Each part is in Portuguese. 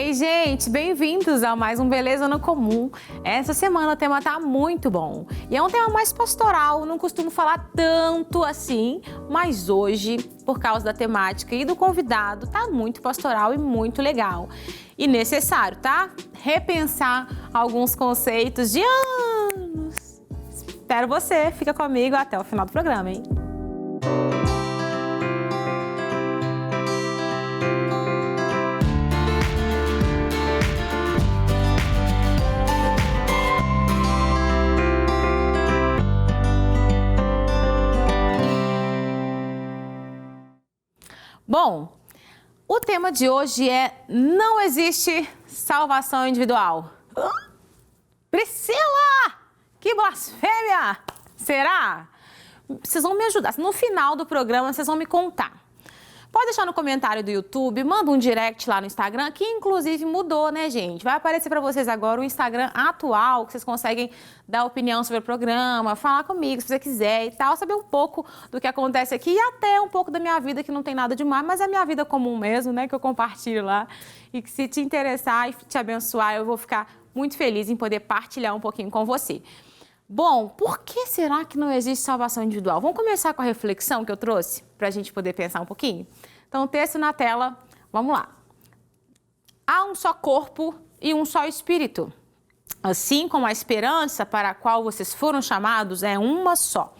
Ei, gente, bem-vindos a mais um Beleza no Comum. Essa semana o tema tá muito bom e é um tema mais pastoral, não costumo falar tanto assim, mas hoje, por causa da temática e do convidado, tá muito pastoral e muito legal. E necessário, tá? Repensar alguns conceitos de anos. Espero você, fica comigo até o final do programa, hein? Bom, o tema de hoje é: não existe salvação individual. Priscila! Que blasfêmia! Será? Vocês vão me ajudar. No final do programa, vocês vão me contar. Pode deixar no comentário do YouTube, manda um direct lá no Instagram, que inclusive mudou, né, gente? Vai aparecer para vocês agora o Instagram atual, que vocês conseguem dar opinião sobre o programa, falar comigo se você quiser e tal, saber um pouco do que acontece aqui e até um pouco da minha vida, que não tem nada demais, mas é a minha vida comum mesmo, né, que eu compartilho lá. E que se te interessar e te abençoar, eu vou ficar muito feliz em poder partilhar um pouquinho com você. Bom, por que será que não existe salvação individual? Vamos começar com a reflexão que eu trouxe para a gente poder pensar um pouquinho? Então, texto na tela, vamos lá. Há um só corpo e um só espírito. Assim como a esperança para a qual vocês foram chamados é uma só.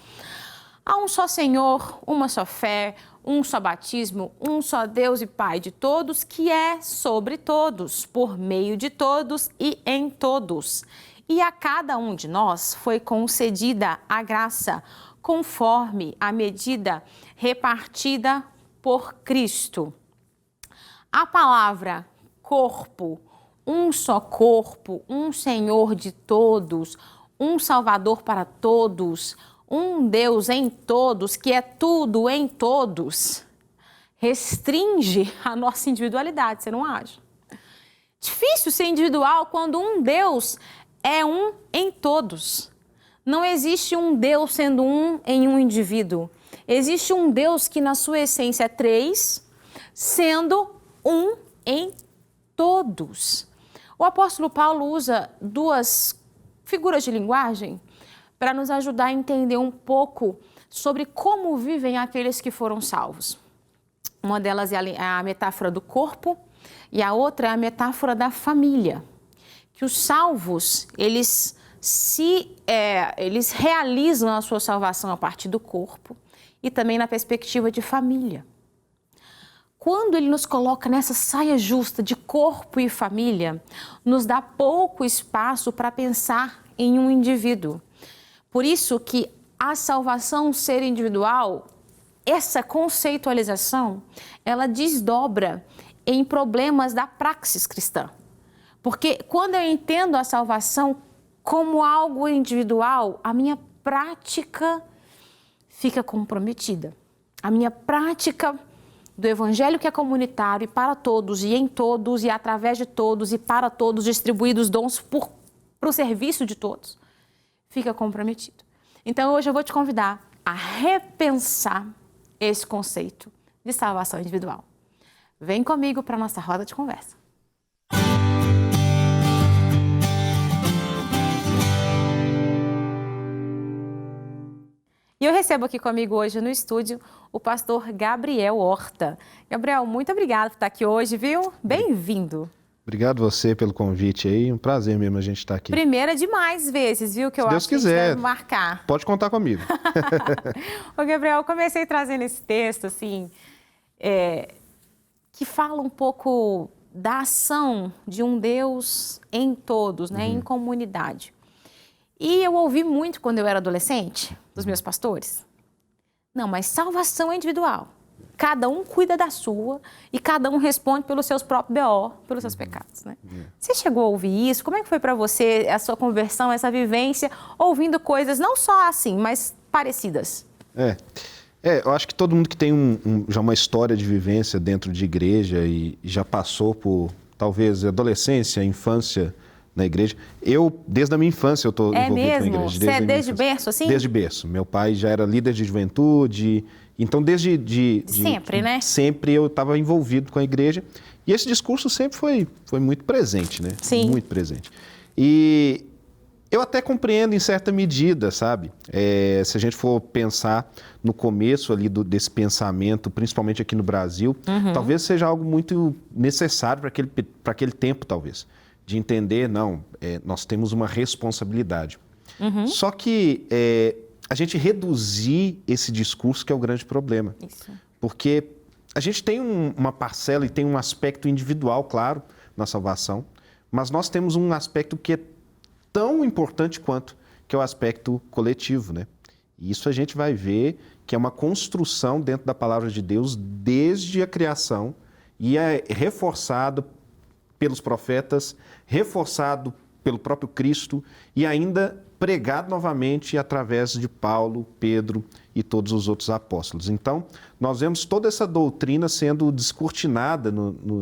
Há um só Senhor, uma só fé, um só batismo, um só Deus e Pai de todos, que é sobre todos, por meio de todos e em todos. E a cada um de nós foi concedida a graça, conforme a medida repartida por Cristo. A palavra corpo, um só corpo, um Senhor de todos, um Salvador para todos, um Deus em todos, que é tudo em todos, restringe a nossa individualidade, você não acha? Difícil ser individual quando um Deus é um em todos. Não existe um Deus sendo um em um indivíduo. Existe um Deus que na sua essência é três, sendo um em todos. O apóstolo Paulo usa duas figuras de linguagem para nos ajudar a entender um pouco sobre como vivem aqueles que foram salvos. Uma delas é a metáfora do corpo e a outra é a metáfora da família. Que os salvos, eles realizam a sua salvação a partir do corpo e também na perspectiva de família. Quando ele nos coloca nessa saia justa de corpo e família, nos dá pouco espaço para pensar em um indivíduo. Por isso que a salvação ser individual, essa conceitualização, ela desdobra em problemas da praxis cristã. Porque quando eu entendo a salvação como algo individual, a minha prática fica comprometida. A minha prática do evangelho que é comunitário e para todos, e em todos, e através de todos, e para todos, distribuídos dons para o serviço de todos, fica comprometido. Então hoje eu vou te convidar a repensar esse conceito de salvação individual. Vem comigo para a nossa roda de conversa. E eu recebo aqui comigo hoje no estúdio o pastor Gabriel Horta. Gabriel, muito obrigado por estar aqui hoje, viu? Bem-vindo. Obrigado você pelo convite aí, um prazer mesmo a gente estar aqui. Primeira de mais vezes, viu? Que eu acho que a gente deve marcar. Pode contar comigo. Ô, Gabriel, eu comecei trazendo esse texto, assim, que fala um pouco da ação de um Deus em todos, né? Em comunidade. E eu ouvi muito quando eu era adolescente, dos meus pastores. Não, mas salvação é individual. Cada um cuida da sua e cada um responde pelos seus próprios BO, pelos seus pecados, né? Você chegou a ouvir isso? Como é que foi para você a sua conversão, essa vivência, ouvindo coisas não só assim, mas parecidas? Eu acho que todo mundo que tem já uma história de vivência dentro de igreja e já passou por, talvez, adolescência, infância na igreja. Eu, desde a minha infância, eu estou envolvido com a igreja. Você é desde berço, assim? Desde berço. Meu pai já era líder de juventude, então desde sempre, né? Sempre eu estava envolvido com a igreja. E esse discurso sempre foi muito presente, né? Sim. Muito presente. E eu até compreendo em certa medida, sabe? Se a gente for pensar no começo ali desse pensamento, principalmente aqui no Brasil, talvez seja algo muito necessário para aquele tempo, talvez, de entender, não, nós temos uma responsabilidade. Só que a gente reduzir esse discurso que é o grande problema. Isso. Porque a gente tem uma parcela e tem um aspecto individual, claro, na salvação, mas nós temos um aspecto que é tão importante quanto, que é o aspecto coletivo, né? E isso a gente vai ver que é uma construção dentro da palavra de Deus desde a criação e é reforçado pelos profetas, reforçado pelo próprio Cristo e ainda pregado novamente através de Paulo, Pedro e todos os outros apóstolos. Então, nós vemos toda essa doutrina sendo descortinada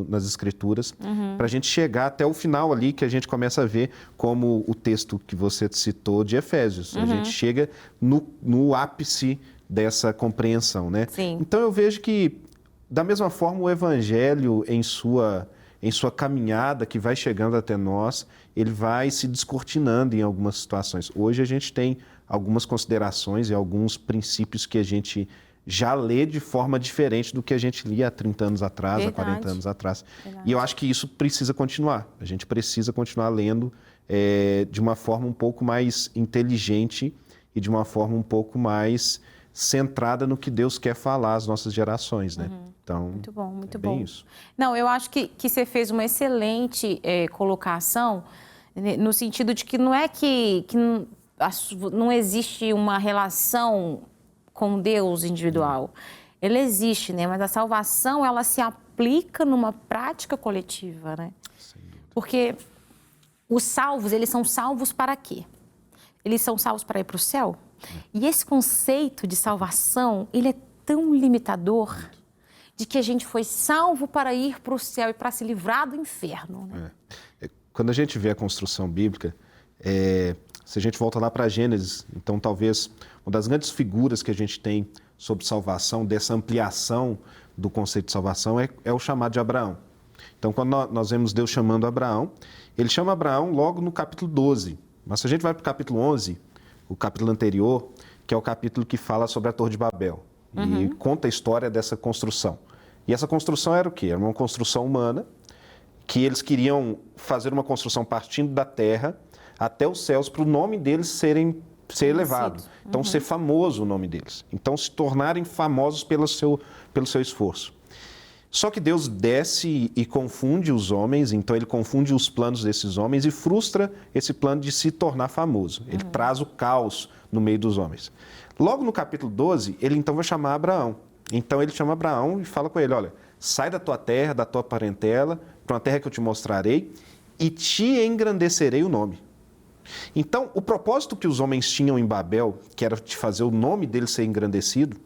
nas Escrituras para a gente chegar até o final ali, que a gente começa a ver como o texto que você citou de Efésios. A gente chega no ápice dessa compreensão, né? Sim. Então, eu vejo que, da mesma forma, o Evangelho em sua caminhada que vai chegando até nós, ele vai se descortinando em algumas situações. Hoje a gente tem algumas considerações e alguns princípios que a gente já lê de forma diferente do que a gente lia há 30 anos atrás, há 40 anos atrás. Verdade. E eu acho que isso precisa continuar. A gente precisa continuar lendo de uma forma um pouco mais inteligente e de uma forma um pouco mais centrada no que Deus quer falar às nossas gerações, né? Então, muito bom, muito bem bom. isso. Não, eu acho que você fez uma excelente colocação, no sentido de que não é que não existe uma relação com Deus individual. Ele existe, né? Mas a salvação, ela se aplica numa prática coletiva, né? Porque os salvos, eles são salvos para quê? Eles são salvos para ir para o céu? E esse conceito de salvação, ele é tão limitador de que a gente foi salvo para ir para o céu e para se livrar do inferno, né? Quando a gente vê a construção bíblica, se a gente volta lá para Gênesis, então talvez uma das grandes figuras que a gente tem sobre salvação, dessa ampliação do conceito de salvação, é o chamado de Abraão. Então, quando nós vemos Deus chamando Abraão, ele chama Abraão logo no capítulo 12. Mas se a gente vai para o capítulo 11, o capítulo anterior, que é o capítulo que fala sobre a Torre de Babel, e conta a história dessa construção. E essa construção era o quê? Era uma construção humana, que eles queriam fazer uma construção partindo da terra até os céus, para o nome deles ser elevado. Então, ser famoso o nome deles. Então, se tornarem famosos pelo seu esforço. Só que Deus desce e confunde os homens, então ele confunde os planos desses homens e frustra esse plano de se tornar famoso. Ele traz o caos no meio dos homens. Logo no capítulo 12, ele então vai chamar Abraão. Então ele chama Abraão e fala com ele, olha, sai da tua terra, da tua parentela, para uma terra que eu te mostrarei e te engrandecerei o nome. Então, o propósito que os homens tinham em Babel, que era de fazer o nome dele ser engrandecido,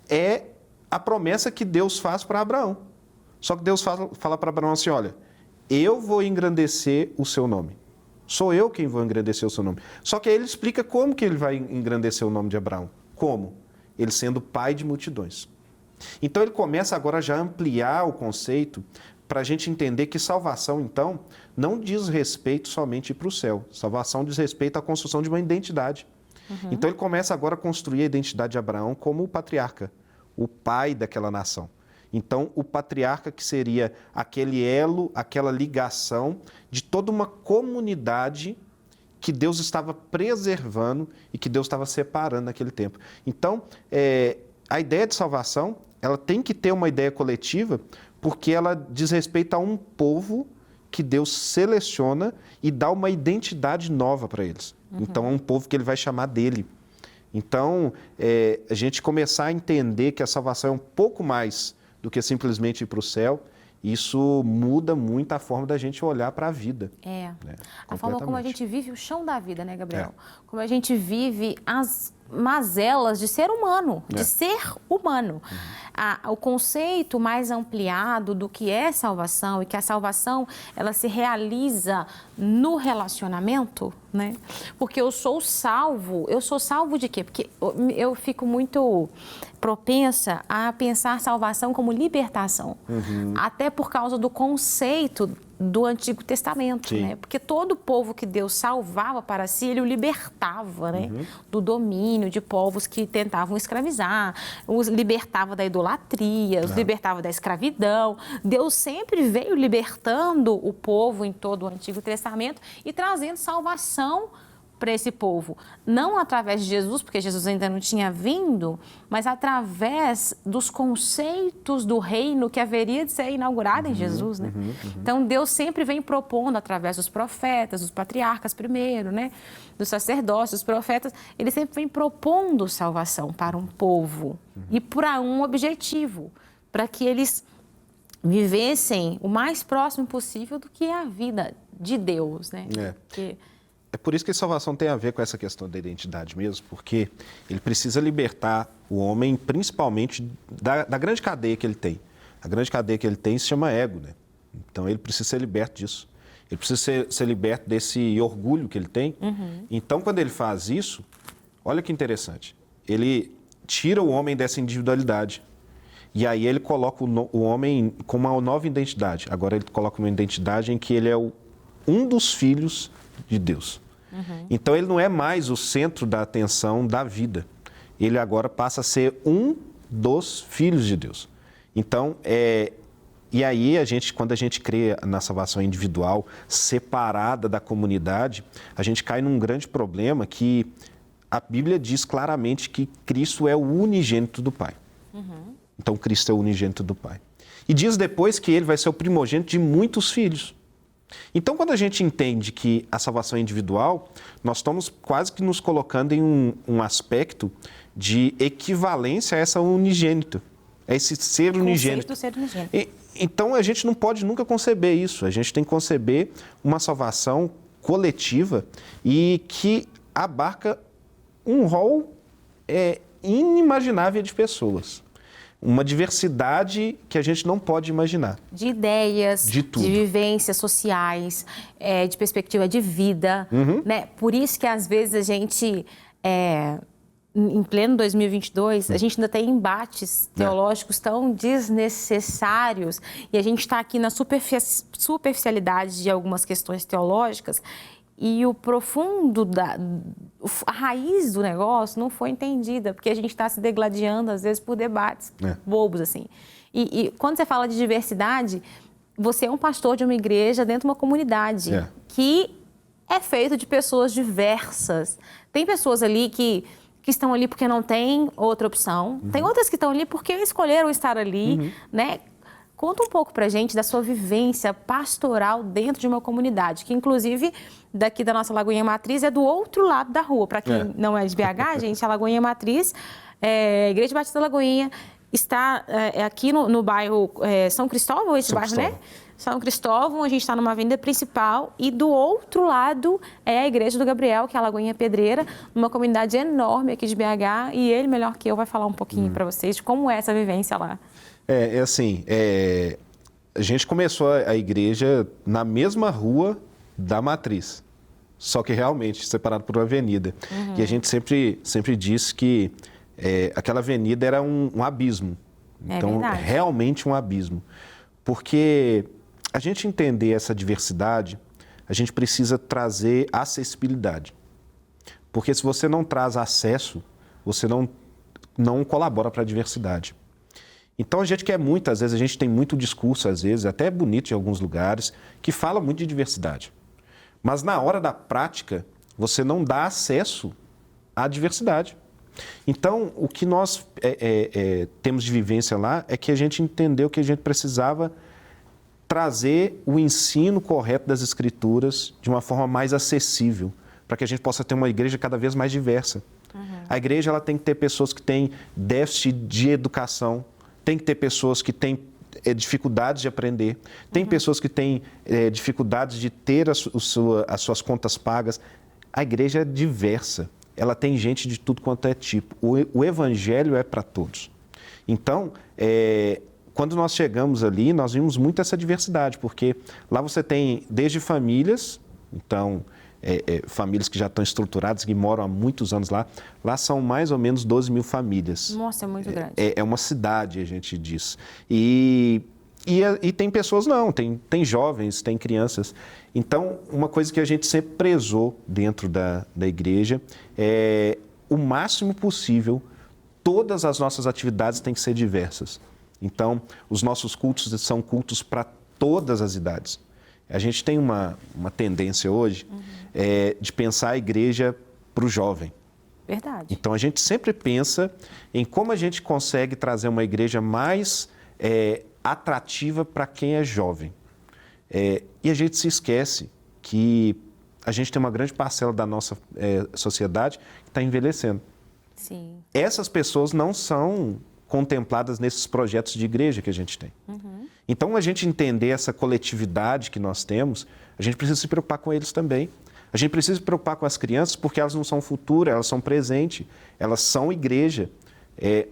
é a promessa que Deus faz para Abraão. Só que Deus fala para Abraão assim, olha, eu vou engrandecer o seu nome. Sou eu quem vou engrandecer o seu nome. Só que aí ele explica como que ele vai engrandecer o nome de Abraão. Como? Ele sendo pai de multidões. Então ele começa agora já a ampliar o conceito para a gente entender que salvação, então, não diz respeito somente para o céu. Salvação diz respeito à construção de uma identidade. Então ele começa agora a construir a identidade de Abraão como o patriarca, o pai daquela nação. Então, o patriarca que seria aquele elo, aquela ligação de toda uma comunidade que Deus estava preservando e que Deus estava separando naquele tempo. Então, a ideia de salvação, ela tem que ter uma ideia coletiva, porque ela diz respeito a um povo que Deus seleciona e dá uma identidade nova para eles. Então, é um povo que ele vai chamar dele. Então, a gente começar a entender que a salvação é um pouco mais do que simplesmente ir para o céu, isso muda muito a forma da gente olhar para a vida. A forma como a gente vive o chão da vida, né, Gabriel? Como a gente vive as mazelas de ser humano, de ser humano. O conceito mais ampliado do que é salvação e que a salvação, ela se realiza no relacionamento, né? Porque eu sou salvo de quê? Porque eu fico muito propensa a pensar salvação como libertação. Até por causa do conceito do Antigo Testamento, né? Porque todo povo que Deus salvava para si, ele o libertava, né? Do domínio de povos que tentavam escravizar, os libertava da idolatria, os libertava da escravidão. Deus sempre veio libertando o povo em todo o Antigo Testamento e trazendo salvação para esse povo. Não através de Jesus, porque Jesus ainda não tinha vindo, mas através dos conceitos do reino que haveria de ser inaugurado em Jesus, né? Então, Deus sempre vem propondo, através dos profetas, dos patriarcas primeiro, né? Dos sacerdócios, dos profetas, ele sempre vem propondo salvação para um povo e para um objetivo, para que eles vivessem o mais próximo possível do que é a vida de Deus, né? É por isso que a salvação tem a ver com essa questão da identidade mesmo, porque ele precisa libertar o homem principalmente da grande cadeia que ele tem. A grande cadeia que ele tem se chama ego, né? Então ele precisa ser liberto disso. Ele precisa ser liberto desse orgulho que ele tem. Então quando ele faz isso, olha que interessante, ele tira o homem dessa individualidade. E aí ele coloca o homem com uma nova identidade. Agora ele coloca uma identidade em que ele é um dos filhos de Deus. Então ele não é mais o centro da atenção da vida. Ele agora passa a ser um dos filhos de Deus. Então, e aí quando a gente crê na salvação individual, separada da comunidade, a gente cai num grande problema que a Bíblia diz claramente que Cristo é o unigênito do Pai. Então Cristo é o unigênito do Pai. E diz depois que ele vai ser o primogênito de muitos filhos. Então, quando a gente entende que a salvação é individual, nós estamos quase que nos colocando em um aspecto de equivalência a essa unigênito, a esse ser unigênito. Então, a gente não pode nunca conceber isso. A gente tem que conceber uma salvação coletiva e que abarca um rol inimaginável de pessoas. Uma diversidade que a gente não pode imaginar. De ideias, de vivências sociais, de perspectiva de vida, né? Por isso que, às vezes, a gente, em pleno 2022, a gente ainda tem embates teológicos tão desnecessários e a gente está aqui na superficialidade de algumas questões teológicas e o profundo, a raiz do negócio não foi entendida, porque a gente está se degladiando, às vezes, por debates bobos, assim. E quando você fala de diversidade, você é um pastor de uma igreja dentro de uma comunidade que é feito de pessoas diversas. Tem pessoas ali que estão ali porque não tem outra opção, tem outras que estão ali porque escolheram estar ali, né? Conta um pouco pra gente da sua vivência pastoral dentro de uma comunidade, que inclusive daqui da nossa Lagoinha Matriz é do outro lado da rua. Para quem não é de BH, gente, a Lagoinha Matriz, a Igreja Batista da Lagoinha, está aqui no bairro São Cristóvão, esse bairro, né? São Cristóvão, a gente está numa avenida principal e do outro lado é a Igreja do Gabriel, que é a Lagoinha Pedreira, uma comunidade enorme aqui de BH, e ele, melhor que eu, vai falar um pouquinho para vocês de como é essa vivência lá. A gente começou a igreja na mesma rua da Matriz, só que realmente separado por uma avenida. E a gente sempre disse que aquela avenida era um abismo. Então, realmente um abismo. Porque a gente entender essa diversidade, a gente precisa trazer acessibilidade. Porque se você não traz acesso, você não colabora para a diversidade. Então, a gente quer muito, às vezes, a gente tem muito discurso, às vezes, até bonito em alguns lugares, que fala muito de diversidade. Mas, na hora da prática, você não dá acesso à diversidade. Então, o que nós temos de vivência lá é que a gente entendeu que a gente precisava trazer o ensino correto das Escrituras de uma forma mais acessível, para que a gente possa ter uma igreja cada vez mais diversa. A igreja ela tem que ter pessoas que têm déficit de educação, tem que ter pessoas que têm dificuldades de aprender, tem pessoas que têm dificuldades de ter as suas contas pagas. A igreja é diversa. ela tem gente de tudo quanto é tipo. O evangelho é para todos. Então, quando nós chegamos ali, nós vimos muito essa diversidade, porque lá você tem desde famílias, então, famílias que já estão estruturadas, que moram há muitos anos lá. Lá são mais ou menos 12 mil famílias. Nossa, é muito grande. É uma cidade, a gente diz. E tem pessoas não, tem jovens, tem crianças. Então, uma coisa que a gente sempre prezou dentro da igreja é o máximo possível, todas as nossas atividades têm que ser diversas. Então, os nossos cultos são cultos para todas as idades. A gente tem uma tendência hoje de pensar a igreja para o jovem. Verdade. Então, a gente sempre pensa em como a gente consegue trazer uma igreja mais atrativa para quem é jovem. E a gente se esquece que a gente tem uma grande parcela da nossa sociedade que está envelhecendo. Sim. Essas pessoas não são contempladas nesses projetos de igreja que a gente tem. Então, a gente entender essa coletividade que nós temos, a gente precisa se preocupar com eles também. A gente precisa se preocupar com as crianças porque elas não são futuro, elas são presente, elas são igreja.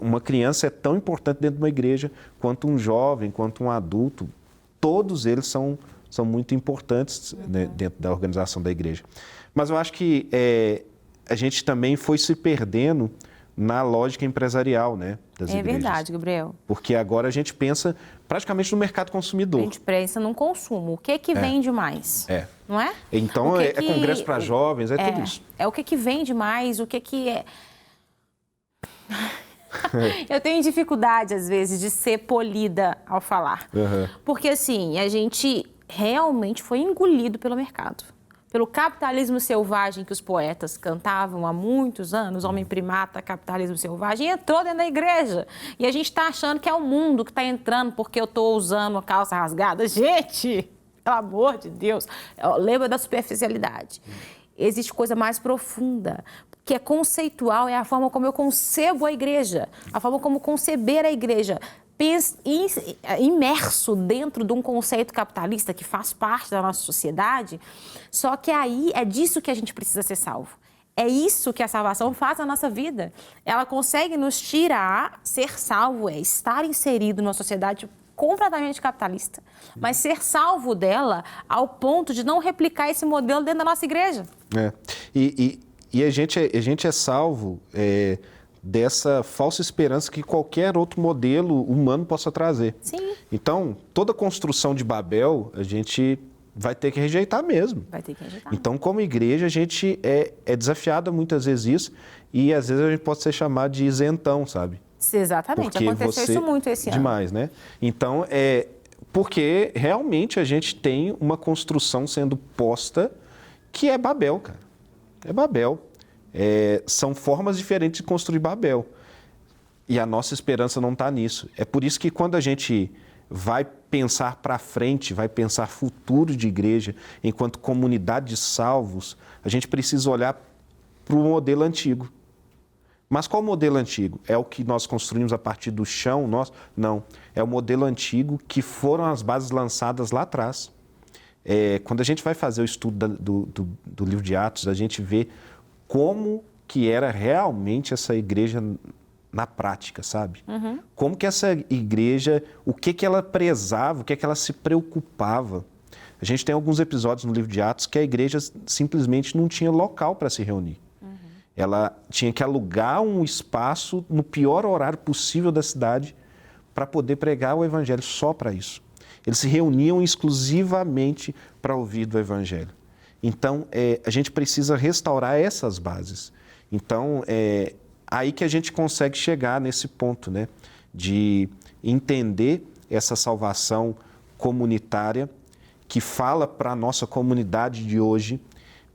Uma criança é tão importante dentro de uma igreja quanto um jovem, quanto um adulto. Todos eles são muito importantes, né, dentro da organização da igreja. Mas eu acho que a gente também foi se perdendo na lógica empresarial, né, das igrejas. É verdade, Gabriel. Porque agora a gente pensa praticamente no mercado consumidor. A gente pensa no consumo. O que vende mais? Não é? Então, congresso para jovens, tudo isso. O que vende mais, o que é... Eu tenho dificuldade, às vezes, de ser polida ao falar. Porque, assim, a gente realmente foi engolido pelo mercado. Pelo capitalismo selvagem que os poetas cantavam há muitos anos, homem primata, capitalismo selvagem, entrou dentro da igreja. E a gente está achando que é o mundo que está entrando porque eu estou usando a calça rasgada. Gente, pelo amor de Deus, lembra da superficialidade. Existe coisa mais profunda, que é conceitual, é a forma como eu concebo a igreja, a forma como conceber a igreja. Imerso dentro de um conceito capitalista que faz parte da nossa sociedade, só que aí é disso que a gente precisa ser salvo. É isso que a salvação faz na nossa vida. Ela consegue nos tirar, ser salvo, estar inserido numa sociedade completamente capitalista, mas ser salvo dela ao ponto de não replicar esse modelo dentro da nossa igreja. E a gente é salvo dessa falsa esperança que qualquer outro modelo humano possa trazer. Sim. Então, toda construção de Babel, a gente vai ter que rejeitar mesmo. Vai ter que rejeitar. Então, como igreja, a gente é desafiado muitas vezes isso e às vezes a gente pode ser chamado de isentão, sabe? Exatamente, porque aconteceu isso muito esse ano. Demais, né? Então, porque realmente a gente tem uma construção sendo posta que é Babel, cara. É Babel. São formas diferentes de construir Babel. E a nossa esperança não está nisso. É por isso que quando a gente vai pensar para frente, vai pensar futuro de igreja, enquanto comunidade de salvos, a gente precisa olhar para o modelo antigo. Mas qual modelo antigo? É o que nós construímos a partir do chão nosso? Não. É o modelo antigo que foram as bases lançadas lá atrás. Quando a gente vai fazer o estudo do livro de Atos, a gente vê como que era realmente essa igreja na prática, sabe? Como que essa igreja, o que ela prezava, o que ela se preocupava. A gente tem alguns episódios no livro de Atos que a igreja simplesmente não tinha local para se reunir. Ela tinha que alugar um espaço no pior horário possível da cidade para poder pregar o evangelho, só para isso. Eles se reuniam exclusivamente para ouvir do evangelho. Então, a gente precisa restaurar essas bases. Então, aí que a gente consegue chegar nesse ponto, né? De entender essa salvação comunitária que fala para a nossa comunidade de hoje,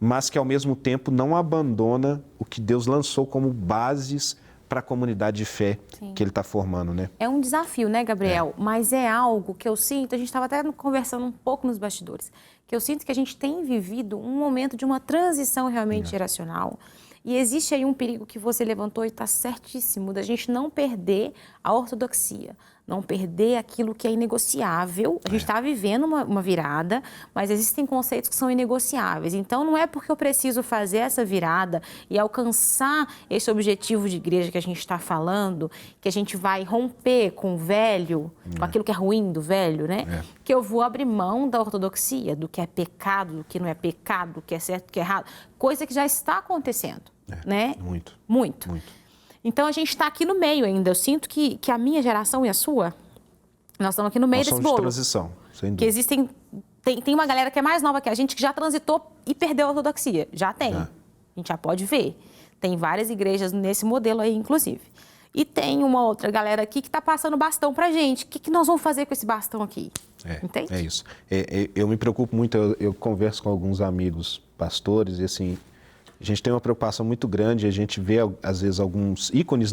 mas que, ao mesmo tempo, não abandona o que Deus lançou como bases para a comunidade de fé que Ele está formando, né? É um desafio, né, Gabriel? Mas é algo que eu sinto, a gente estava até conversando um pouco nos bastidores, que eu sinto que a gente tem vivido um momento de uma transição realmente geracional. E existe aí um perigo que você levantou e está certíssimo, da gente não perder a ortodoxia, Não perder aquilo que é inegociável. A gente está vivendo uma virada, mas existem conceitos que são inegociáveis. Então, não é porque eu preciso fazer essa virada e alcançar esse objetivo de igreja que a gente está falando, que a gente vai romper com o velho, com aquilo que é ruim do velho, né? Que eu vou abrir mão da ortodoxia, do que é pecado, do que não é pecado, do que é certo, do que é errado. Coisa que já está acontecendo, né? Muito. Então, a gente está aqui no meio ainda. Eu sinto que a minha geração e a sua, nós estamos aqui no meio desse bolo. De transição, sem dúvida. Que existem... Tem uma galera que é mais nova que a gente, que já transitou e perdeu a ortodoxia. Já tem. A gente já pode ver. Tem várias igrejas nesse modelo aí, inclusive. E tem uma outra galera aqui que está passando bastão para a gente. O que nós vamos fazer com esse bastão aqui? Entende? É isso. Eu me preocupo muito, eu converso com alguns amigos pastores e assim... A gente tem uma preocupação muito grande, a gente vê, às vezes, alguns ícones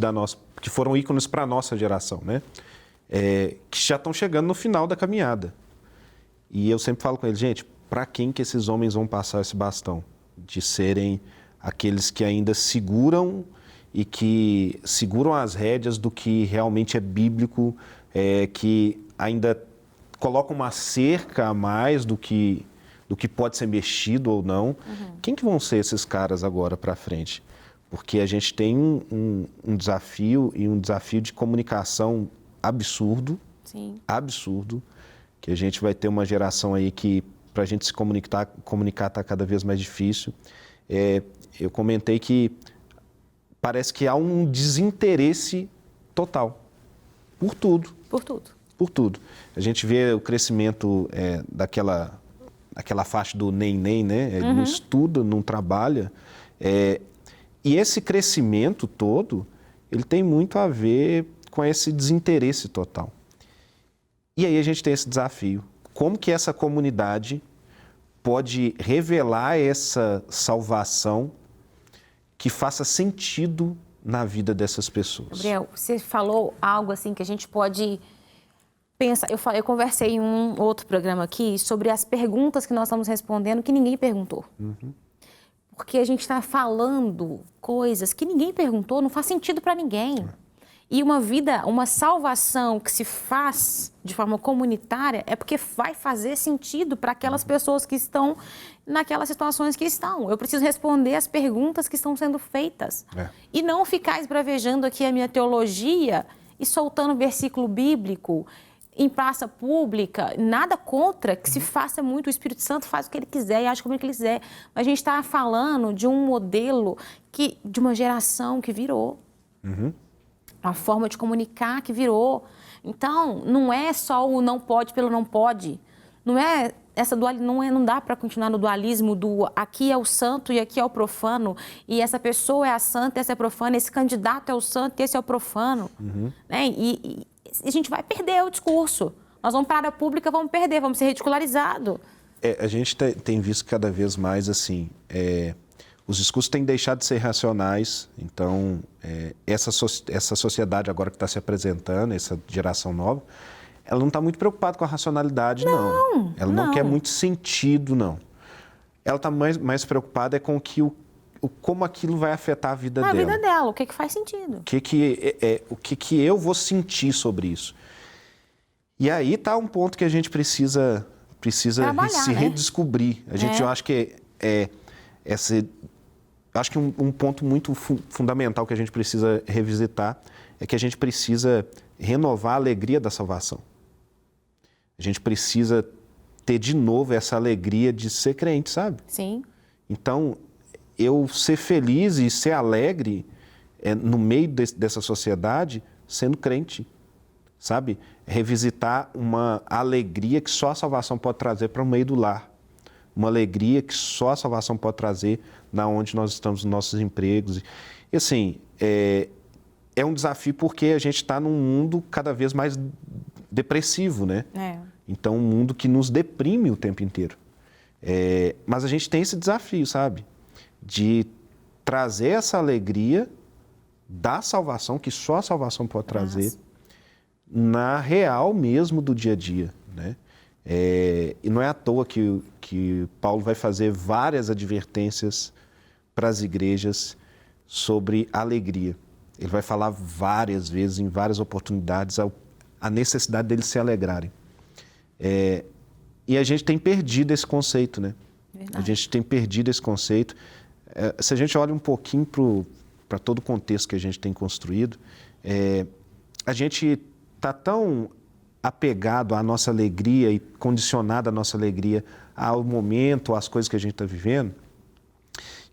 que foram ícones para a nossa geração, né? Que já estão chegando no final da caminhada. E eu sempre falo com eles, gente, para quem que esses homens vão passar esse bastão? De serem aqueles que ainda seguram e que seguram as rédeas do que realmente é bíblico, que ainda colocam uma cerca a mais do que pode ser mexido ou não. Quem que vão ser esses caras agora para frente? Porque a gente tem um desafio e um desafio de comunicação absurdo, absurdo, que a gente vai ter uma geração aí que para a gente se comunicar está cada vez mais difícil. Eu comentei que parece que há um desinteresse total por tudo. Por tudo. A gente vê o crescimento daquela faixa do nem, né? Não estuda, não trabalha. E esse crescimento todo, ele tem muito a ver com esse desinteresse total. E aí a gente tem esse desafio. Como que essa comunidade pode revelar essa salvação que faça sentido na vida dessas pessoas? Gabriel, você falou algo assim que a gente pode... Eu conversei em um outro programa aqui sobre as perguntas que nós estamos respondendo que ninguém perguntou. Porque a gente está falando coisas que ninguém perguntou, não faz sentido para ninguém. E uma salvação que se faz de forma comunitária é porque vai fazer sentido para aquelas pessoas que estão naquelas situações que estão. Eu preciso responder as perguntas que estão sendo feitas. E não ficar esbravejando aqui a minha teologia e soltando versículo bíblico em praça pública, nada contra que se faça muito, o Espírito Santo faz o que ele quiser e age como ele quiser, mas a gente está falando de um modelo de uma geração que virou, uma forma de comunicar que virou. Então, não é só o não pode pelo não pode, não é essa não dá para continuar no dualismo do aqui é o santo e aqui é o profano, e essa pessoa é a santa, essa é a profana, esse candidato é o santo e esse é o profano, né? E a gente vai perder o discurso. Nós vamos para a área pública, vamos perder, vamos ser ridicularizados. A gente tem visto cada vez mais, assim, os discursos têm deixado de ser racionais. Então, essa sociedade agora que está se apresentando, essa geração nova, ela não está muito preocupada com a racionalidade, não. Ela não quer muito sentido, não. Ela está mais preocupada com como aquilo vai afetar a vida dela. A vida dela, o que faz sentido. O que eu vou sentir sobre isso. E aí está um ponto que a gente precisa se redescobrir. Eu acho que acho que um ponto muito fundamental que a gente precisa revisitar é que a gente precisa renovar a alegria da salvação. A gente precisa ter de novo essa alegria de ser crente, sabe? Sim. Então, eu ser feliz e ser alegre no meio dessa sociedade sendo crente, sabe? Revisitar uma alegria que só a salvação pode trazer para o meio do lar. Uma alegria que só a salvação pode trazer na onde nós estamos, nos nossos empregos. E assim, é um desafio porque a gente está num mundo cada vez mais depressivo, né? Então, um mundo que nos deprime o tempo inteiro. Mas a gente tem esse desafio, sabe? De trazer essa alegria da salvação, que só a salvação pode trazer, na real mesmo do dia a dia, né? E não é à toa que Paulo vai fazer várias advertências para as igrejas sobre alegria. Ele vai falar várias vezes, em várias oportunidades, a necessidade deles se alegrarem. E a gente tem perdido esse conceito, né? Verdade. A gente tem perdido esse conceito. Se a gente olha um pouquinho para todo o contexto que a gente tem construído, a gente está tão apegado à nossa alegria e condicionado a nossa alegria ao momento, às coisas que a gente está vivendo,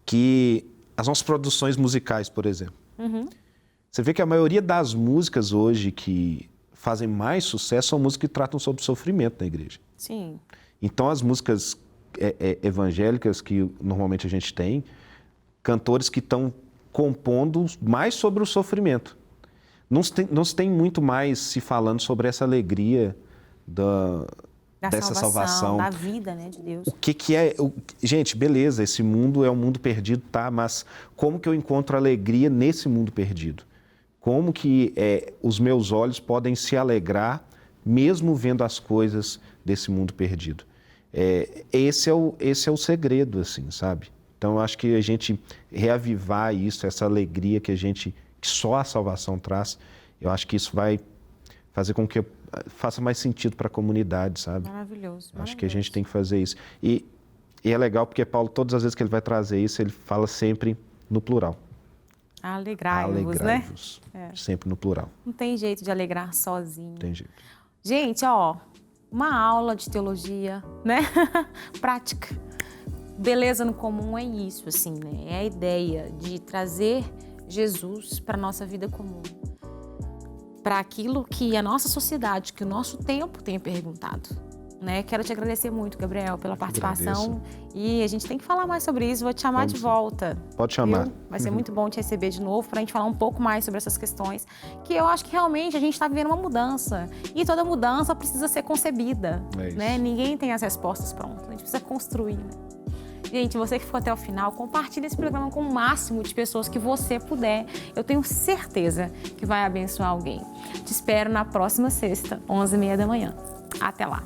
que as nossas produções musicais, por exemplo, você vê que a maioria das músicas hoje que fazem mais sucesso são músicas que tratam sobre sofrimento na igreja. Sim. Então, as músicas evangélicas que normalmente a gente tem, cantores que estão compondo mais sobre o sofrimento. Não se tem muito mais se falando sobre essa alegria dessa salvação. Da vida, né, de Deus. O que é... Gente, beleza, esse mundo é um mundo perdido, tá? Mas como que eu encontro alegria nesse mundo perdido? Como que os meus olhos podem se alegrar mesmo vendo as coisas desse mundo perdido? Esse é o segredo, assim, sabe? Então, eu acho que a gente reavivar isso, essa alegria que só a salvação traz, eu acho que isso vai fazer com que faça mais sentido para a comunidade, sabe? Maravilhoso. Acho que a gente tem que fazer isso. E é legal porque Paulo, todas as vezes que ele vai trazer isso, ele fala sempre no plural. Alegrai-vos, né? Sempre no plural. Não tem jeito de alegrar sozinho. Não tem jeito. Gente, uma aula de teologia, né? Prática. Beleza no comum é isso, assim, né? É a ideia de trazer Jesus para a nossa vida comum. Para aquilo que a nossa sociedade, que o nosso tempo tem perguntado. Né? Quero te agradecer muito, Gabriel, pela participação. E a gente tem que falar mais sobre isso. Vou te chamar de volta. Pode chamar. Viu? Vai ser muito bom te receber de novo para a gente falar um pouco mais sobre essas questões. Que eu acho que realmente a gente está vivendo uma mudança. E toda mudança precisa ser concebida. Né? Ninguém tem as respostas prontas. A gente precisa construir. Né? Gente, você que ficou até o final, compartilhe esse programa com o máximo de pessoas que você puder. Eu tenho certeza que vai abençoar alguém. Te espero na próxima sexta, 11h30 da manhã. Até lá!